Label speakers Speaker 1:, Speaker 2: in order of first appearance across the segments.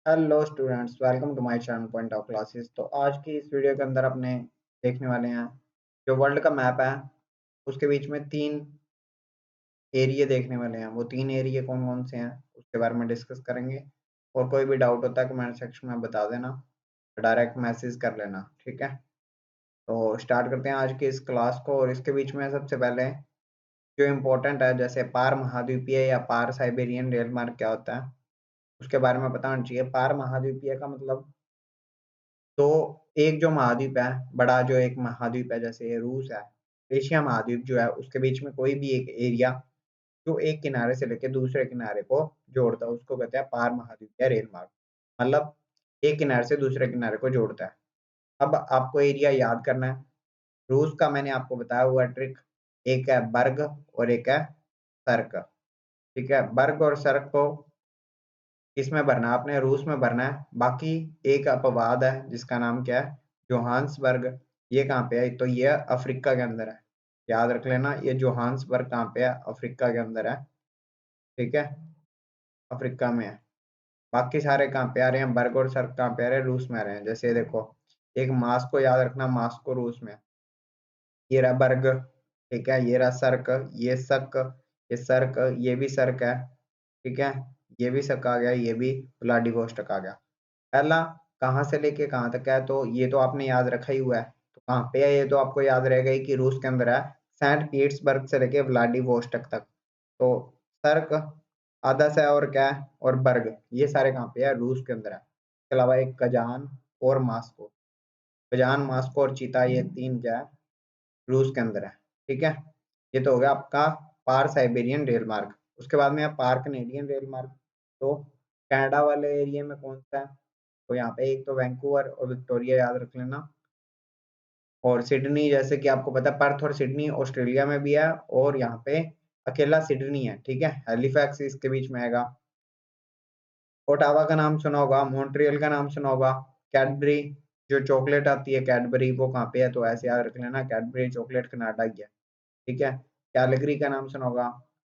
Speaker 1: Hello students, welcome to my channel point of classes. तो आज की इस वीडियो के अंदर अपने देखने वाले हैं जो वर्ल्ड का मैप है। उसके बीच में तीन एरिया देखने वाले हैं। वो तीन एरिया कौन कौन से हैं उसके बारे में डिस्कस करेंगे। और कोई भी डाउट होता है कमेंट सेक्शन में बता देना, डायरेक्ट मैसेज कर लेना, ठीक है। तो स्टार्ट करते हैं आज की इस क्लास को। और इसके बीच में सबसे पहले जो इम्पोर्टेंट है, जैसे पार महाद्वीपीय या पार साइबेरियन रेल मार्ग क्या होता है उसके बारे में पता होना चाहिए। पार महाद्वीपीय का मतलब, तो एक जो महाद्वीप है, बड़ा जो एक महाद्वीप है, जैसे रूस है, एशिया महाद्वीप जो है, उसके बीच में कोई भी एक एरिया जो एक किनारे से लेकर दूसरे किनारे को जोड़ता है उसको कहते हैं पार महाद्वीपीय रेल मार्ग। मतलब एक किनारे से दूसरे किनारे को जोड़ता है। अब आपको एरिया याद करना है। रूस का मैंने आपको बताया हुआ ट्रिक, एक है बर्ग और एक है सर्क। ठीक है, बर्ग और सर्क को किसमें भरना है? आपने रूस में भरना है। बाकी एक अपवाद है जिसका नाम क्या है? जोहान्सबर्ग। ये कहाँ पे है? तो ये अफ्रीका के अंदर है। याद रख लेना, ये जोहान्सबर्ग कहाँ पे है? अफ्रीका के अंदर है। ठीक है, अफ्रीका में है। बाकी सारे कहाँ पे आ रहे हैं? बर्ग और सर्क कहाँ पे आ रहे हैं? रूस में आ रहे हैं। जैसे देखो, एक मास्को याद रखना, मास्को रूस में है। ये रहा बर्ग, ठीक है। ये रहा सर्क, ये सक, ये सर्क, ये भी सर्क है, ठीक है। ये भी सक आ गया, ये भी व्लादिवोस्टोक आ गया। पहला कहाँ से लेके कहाँ तक है, तो ये तो आपने याद रखा ही हुआ है। तो कहाँ पे है ये तो आपको याद रहेगा ही कि रूस के अंदर है। सेंट पीटर्सबर्ग से लेके व्लादिवोस्टोक तक। तो सर्क आधा सा और क्या है, और बर्ग, ये सारे कहाँ पे है? रूस के अंदर है। इसके अलावा एक कजान और मास्को, कजान मास्को और चीता, ये तीन क्या है? रूस के अंदर है। ठीक है, ये तो हो गया आपका पार साइबेरियन रेल मार्ग। उसके बाद में है पार कनेडियन रेल मार्ग। तो कनाडा वाले एरिया में कौन सा है? तो यहाँ पे एक तो वैंकूवर और विक्टोरिया याद रख लेना। और सिडनी, जैसे कि आपको पता है पर्थ और सिडनी ऑस्ट्रेलिया में भी है। और यहाँ पे अकेला सिडनी है, ठीक है। हैलिफैक्स इसके बीच में आएगा। ओटावा का नाम सुना होगा, मॉन्ट्रियल का नाम सुना होगा। कैडबरी जो चॉकलेट आती है कैडबरी, वो कहाँ पे है? तो ऐसे याद रख लेना, कैडबरी चॉकलेट कनाडा की है, ठीक है। कैलगरी का नाम सुना होगा,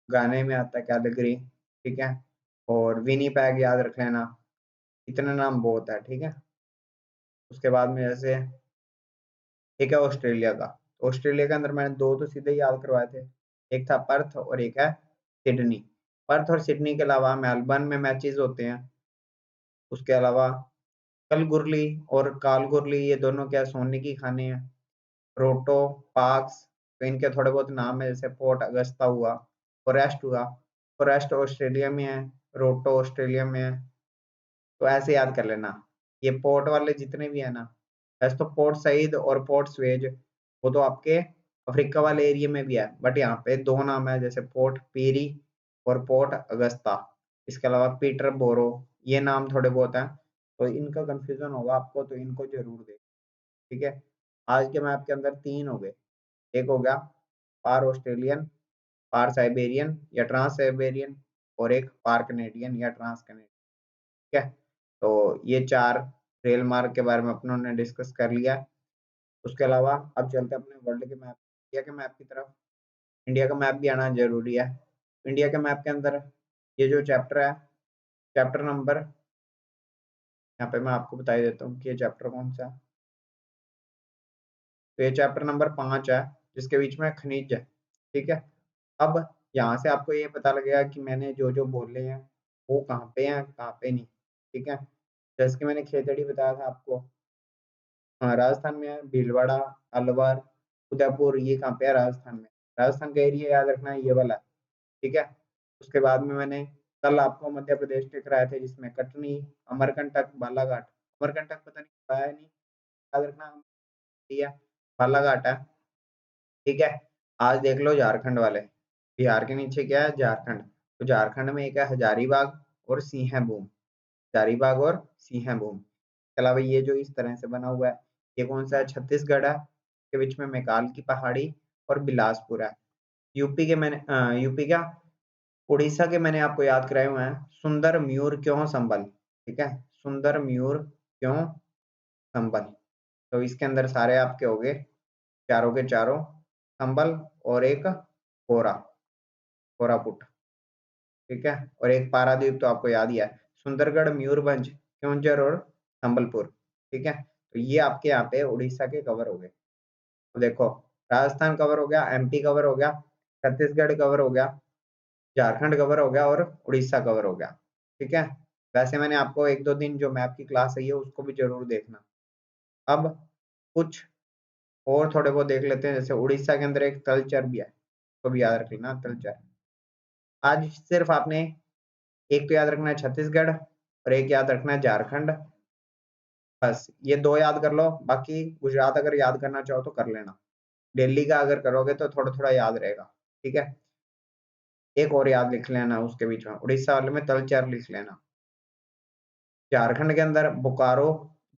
Speaker 1: गाने में आता है कैलगरी, ठीक है। और विनीपेग याद रख लेना। इतने नाम बहुत है, ठीक है। उसके बाद में जैसे एक है ऑस्ट्रेलिया का। ऑस्ट्रेलिया के अंदर मैंने दो तो सीधे ही याद करवाए थे, एक था पर्थ और एक है सिडनी। पर्थ और सिडनी के अलावा मेलबर्न में मैचेस होते हैं। उसके अलावा कलगुरली और कालगुरली, ये दोनों क्या सोने की खाने हैं। रोटो, पार्क्स, तो इनके थोड़े बहुत नाम है, जैसे पोर्ट अगस्ता हुआ, फॉरेस्ट हुआ। फॉरेस्ट ऑस्ट्रेलिया में है, रोटो ऑस्ट्रेलिया में है। तो ऐसे याद कर लेना। ये पोर्ट वाले जितने भी है ना, वैसे तो पोर्ट सईद और पोर्ट स्वेज वो तो आपके अफ्रीका वाले एरिया में भी है, बट यहाँ पे दो नाम है, जैसे पोर्ट पीरी और पोर्ट अगस्ता। इसके अलावा पीटर बोरो, ये नाम थोड़े बहुत हैं। तो इनका कंफ्यूजन होगा आपको, तो इनको जरूर दे, ठीक है। आज के मैप के अंदर तीन हो गए। एक हो गया पार ऑस्ट्रेलियन, पार साइबेरियन या ट्रांस साइबेरियन, और एक पार कनेडियन या ट्रांस कनेडियन, ठीक है। तो ये चार रेल मार्ग के बारे में अपनों ने डिस्कस कर लिया। उसके अलावा अब चलते हैं अपने वर्ल्ड के मैप, इंडिया के मैप की तरफ। इंडिया का मैप भी आना जरूरी है। इंडिया के मैप के अंदर ये जो चैप्टर है, चैप्टर नंबर, यहाँ पे मैं आपको बता ही देता हूँ कि ये चैप्टर कौन सा है। तो ये चैप्टर नंबर 5 है, जिसके बीच में खनिज है, ठीक है। अब यहाँ से आपको ये पता लगेगा कि मैंने जो जो बोले हैं वो कहाँ पे हैं कहाँ पे नहीं, ठीक है। जैसे कि मैंने खेतड़ी बताया था आपको, हाँ, राजस्थान में है। भीलवाड़ा, अलवर, उदयपुर, ये कहाँ पे है? राजस्थान में। राजस्थान का एरिया याद रखना है, ये वाला, ठीक है। उसके बाद में मैंने कल आपको मध्य प्रदेश के कराए थे, जिसमें कटनी, अमरकंटक, बालाघाट। अमरकंटक पता नहीं आया नहीं, याद रखना। ठीक है, बालाघाट है, ठीक है। आज देख लो झारखंड वाले, बिहार के नीचे क्या है? झारखंड। तो झारखंड में एक है हजारीबाग और सिंहभूम, हजारीबाग और सिंहभूम। इसके अलावा ये जो इस तरह से बना हुआ है, ये कौन सा है? छत्तीसगढ़ है, के बीच में मैकाल की पहाड़ी और बिलासपुर है। यूपी के मैंने यूपी क्या, उड़ीसा के मैंने आपको याद कराए हुए हैं, सुंदर मयूर क्यों संबल, ठीक है। सुंदर मयूर क्यों संबल। तो इसके अंदर सारे आपके हो गए, चारों के चारों संबल, और एक कोरा, कोरापुट, ठीक है। और एक पारादीप तो आपको याद ही है। सुंदरगढ़, मयूरभंज क्योंझर और संबलपुर, ठीक है। तो ये आपके यहाँ पे उड़ीसा के कवर हो गए। तो देखो, राजस्थान कवर हो गया, एमपी कवर हो गया, छत्तीसगढ़ कवर हो गया, झारखंड कवर हो गया और उड़ीसा कवर हो गया, ठीक है। वैसे मैंने आपको 1-2 दिन जो मैप की क्लास है उसको भी जरूर देखना। अब कुछ और थोड़े बहुत देख लेते हैं, जैसे उड़ीसा के अंदर एक तलचर भी है, तो भी याद रख लेना तलचर। आज सिर्फ आपने एक तो याद रखना है छत्तीसगढ़ और एक याद रखना है झारखंड, बस ये 2 याद कर लो। बाकी गुजरात अगर याद करना चाहो तो कर लेना, दिल्ली का अगर करोगे तो थोड़ा-थोड़ा याद रहेगा, ठीक है। एक और याद लिख लेना उसके बीच में, उड़ीसा वाले में तलचर लिख लेना। झारखंड के अंदर बोकारो,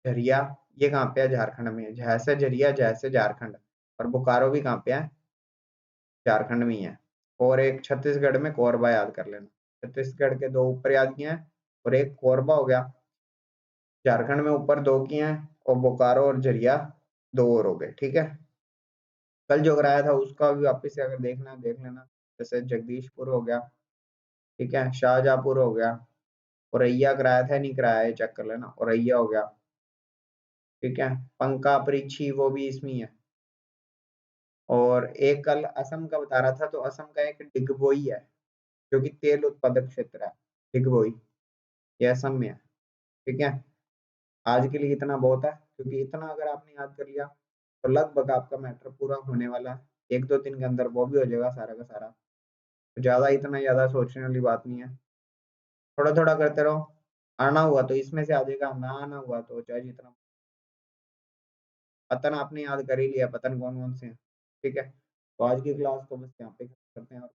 Speaker 1: झरिया, ये कहाँ पे है? झारखंड में है। झैसे झरिया, झैसे झारखंड, और बोकारो भी कहाँ पे है? झारखंड में ही है। और एक छत्तीसगढ़ में कोरबा याद कर लेना। छत्तीसगढ़ के 2 ऊपर याद किए हैं और एक कोरबा हो गया। झारखंड में ऊपर 2 किए हैं और बोकारो और झरिया 2 और हो गए, ठीक है। कल जो कराया था उसका भी वापस से अगर देखना है देख लेना। जैसे जगदीशपुर हो गया, ठीक है, शाहजहाँपुर हो गया, औरैया कराया था नहीं कराया है चेक कर लेना, औरैया हो गया, ठीक है। पंका परीक्षी वो भी इसमें ही है। और एक कल असम का बता रहा था, तो असम का एक डिगबोई है जो कि तेल उत्पादक क्षेत्र है। डिगबोई ये असम में है, ठीक है। आज के लिए इतना बहुत है, क्योंकि इतना अगर आपने याद कर लिया तो लगभग आपका मैटर पूरा होने वाला है। 1-2 दिन के अंदर वो भी हो जाएगा सारा का सारा। तो ज्यादा इतना ज्यादा सोचने वाली बात नहीं है, थोड़ा थोड़ा करते रहो। आना हुआ तो इसमें से आ जाएगा, ना आना हुआ तो चाहे जितना। पतन आपने याद कर ही लिया, पतन कौन कौन से हैं, ठीक है। तो आज की क्लास को बस यहाँ पे करते हैं और